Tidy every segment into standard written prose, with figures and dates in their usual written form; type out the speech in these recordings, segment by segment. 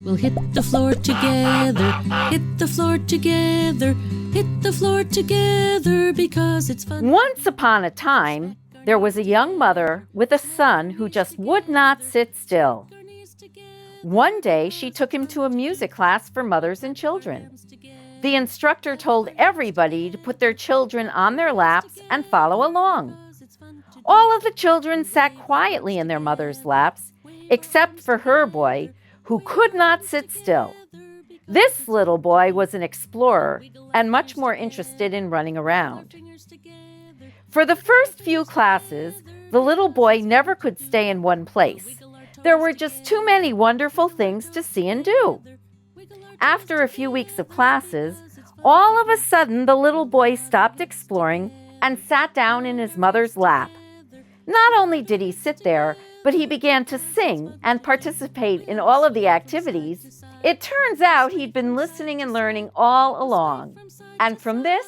We'll hit the floor together, hit the floor together, hit the floor together because it's fun. Once upon a time, there was a young mother with a son who just would not sit still. One day, she took him to a music class for mothers and children. The instructor told everybody to put their children on their laps and follow along. All of the children sat quietly in their mother's laps, except for her boy, who could not sit still. This little boy was an explorer and much more interested in running around. For the first few classes, the little boy never could stay in one place. There were just too many wonderful things to see and do. After a few weeks of classes, all of a sudden the little boy stopped exploring and sat down in his mother's lap. Not only did he sit there, but he began to sing and participate in all of the activities. It turns out he'd been listening and learning all along. And from this,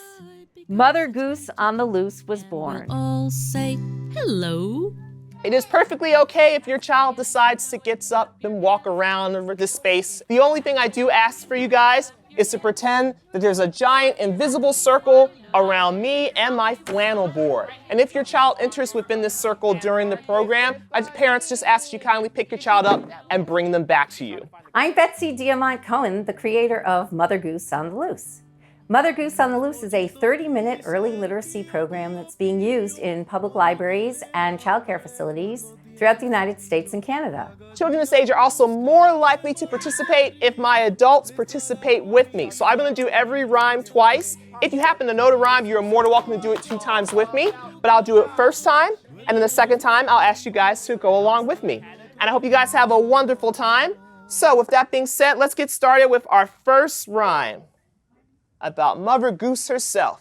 Mother Goose on the Loose was born. We'll all say hello. It is perfectly okay if your child decides to get up and walk around the space. The only thing I do ask for you guys is to pretend that there's a giant invisible circle around me and my flannel board. And if your child enters within this circle during the program, as parents just ask you kindly pick your child up and bring them back to you. I'm Betsy Diamant-Cohen, the creator of Mother Goose on the Loose. Mother Goose on the Loose is a 30-minute early literacy program that's being used in public libraries and childcare facilities throughout the United States and Canada. Children this age are also more likely to participate if my adults participate with me. So I'm going to do every rhyme twice. If you happen to know the rhyme, you're more than welcome to do it 2 times with me, but I'll do it first time, and then the second time, I'll ask you guys to go along with me. And I hope you guys have a wonderful time. So with that being said, let's get started with our first rhyme about Mother Goose herself.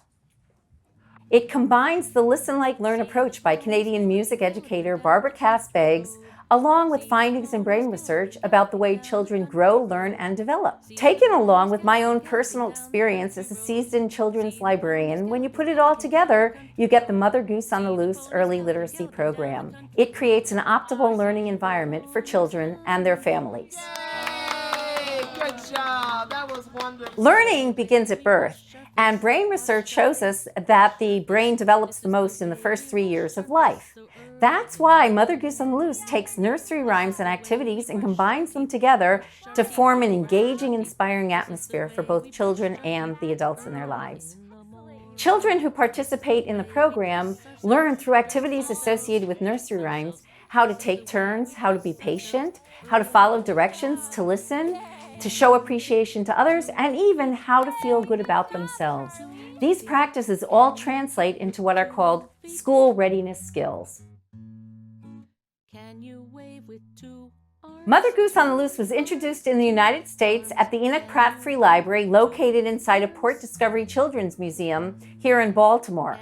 It combines the Listen Like Learn approach by Canadian music educator Barbara Cass-Beggs, along with findings in brain research about the way children grow, learn, and develop. Taken along with my own personal experience as a seasoned children's librarian, when you put it all together, you get the Mother Goose on the Loose early literacy program. It creates an optimal learning environment for children and their families. Yay! Good job. That was wonderful. Learning begins at birth. And brain research shows us that the brain develops the most in the first 3 years of life. That's why Mother Goose on the Loose takes nursery rhymes and activities and combines them together to form an engaging, inspiring atmosphere for both children and the adults in their lives. Children who participate in the program learn through activities associated with nursery rhymes how to take turns, how to be patient, how to follow directions, to listen, to show appreciation to others, and even how to feel good about themselves. These practices all translate into what are called school readiness skills. Can you wave with 2 arms? Mother Goose on the Loose was introduced in the United States at the Enoch Pratt Free Library located inside of Port Discovery Children's Museum here in Baltimore.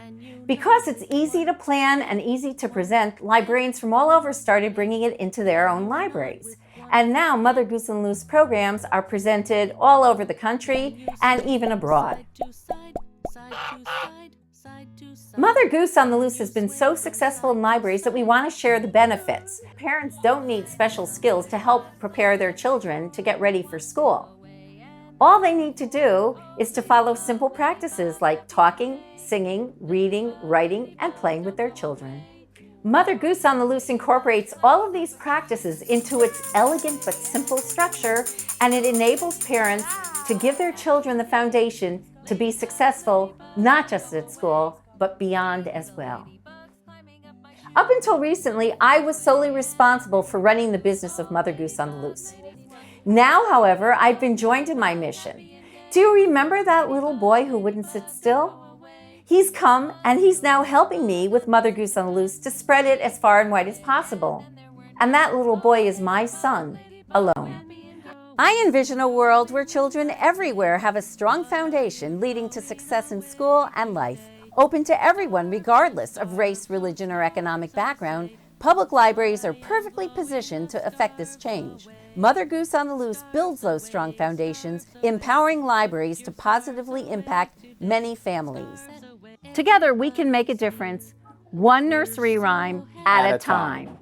Because it's easy to plan and easy to present, librarians from all over started bringing it into their own libraries. And now Mother Goose on the Loose programs are presented all over the country and even abroad. Mother Goose on the Loose has been so successful in libraries that we want to share the benefits. Parents don't need special skills to help prepare their children to get ready for school. All they need to do is to follow simple practices like talking, singing, reading, writing, and playing with their children. Mother Goose on the Loose incorporates all of these practices into its elegant but simple structure, and it enables parents to give their children the foundation to be successful, not just at school, but beyond as well. Up until recently, I was solely responsible for running the business of Mother Goose on the Loose. Now, however, I've been joined in my mission. Do you remember that little boy who wouldn't sit still? He's come and he's now helping me with Mother Goose on the Loose to spread it as far and wide as possible. And that little boy is my son, Alone. I envision a world where children everywhere have a strong foundation leading to success in school and life. Open to everyone regardless of race, religion, or economic background, public libraries are perfectly positioned to effect this change. Mother Goose on the Loose builds those strong foundations, empowering libraries to positively impact many families. Together, we can make a difference, one nursery rhyme at a time.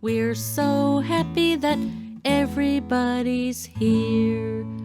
We're so happy that Everybody's here.